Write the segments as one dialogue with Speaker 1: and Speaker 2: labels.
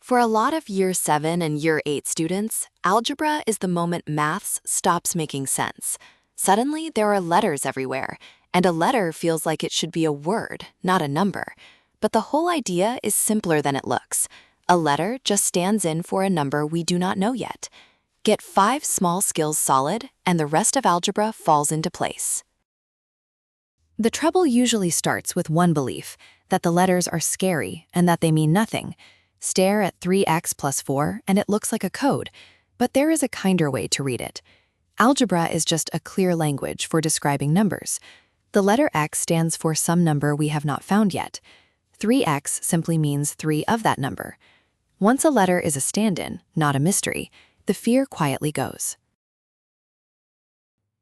Speaker 1: For a lot of Year 7 and Year 8 students, algebra is the moment maths stops making sense. Suddenly, there are letters everywhere, and a letter feels like it should be a word, not a number. But the whole idea is simpler than it looks. A letter just stands in for a number we do not know yet. Get 5 small skills solid, and the rest of algebra falls into place. The trouble usually starts with one belief, that the letters are scary and that they mean nothing. Stare at 3x plus 4 and it looks like a code, but there is a kinder way to read it. Algebra is just a clear language for describing numbers. The letter x stands for some number we have not found yet. 3x simply means 3 of that number. Once a letter is a stand-in, not a mystery, the fear quietly goes.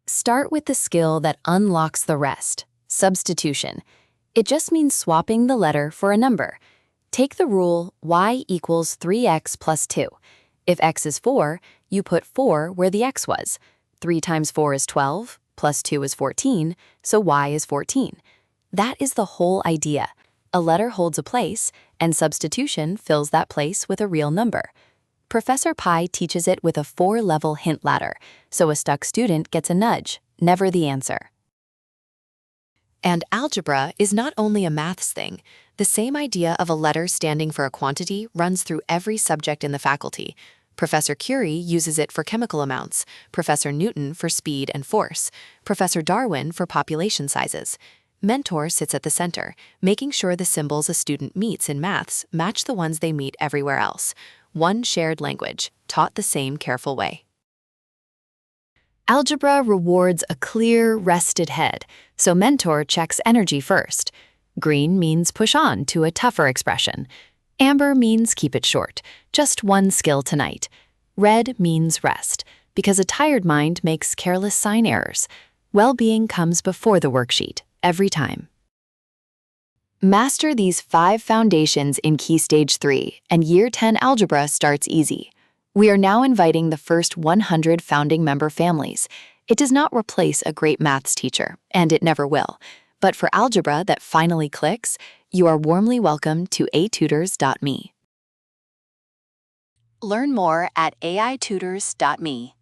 Speaker 1: Start with the skill that unlocks the rest, substitution. It just means swapping the letter for a number. Take the rule y equals 3x plus 2. If x is 4, you put 4 where the x was. 3 times 4 is 12, plus 2 is 14, so y is 14. That is the whole idea. A letter holds a place, and substitution fills that place with a real number. Professor Pi teaches it with a 4-level hint ladder, so a stuck student gets a nudge, never the answer. And algebra is not only a maths thing. The same idea of a letter standing for a quantity runs through every subject in the faculty. Professor Curie uses it for chemical amounts, Professor Newton for speed and force, Professor Darwin for population sizes. Mentor sits at the center, making sure the symbols a student meets in maths match the ones they meet everywhere else. One shared language, taught the same careful way. Algebra rewards a clear, rested head, so Mentor checks energy first. Green means push on to a tougher expression. Amber means keep it short, just one skill tonight. Red means rest, because a tired mind makes careless sign errors. Well-being comes before the worksheet, every time. Master these 5 foundations in Key Stage 3, and Year 10 algebra starts easy. We are now inviting the first 100 founding member families. It does not replace a great maths teacher, and it never will. But for algebra that finally clicks, you are warmly welcome to atutors.me. Learn more at aitutors.me.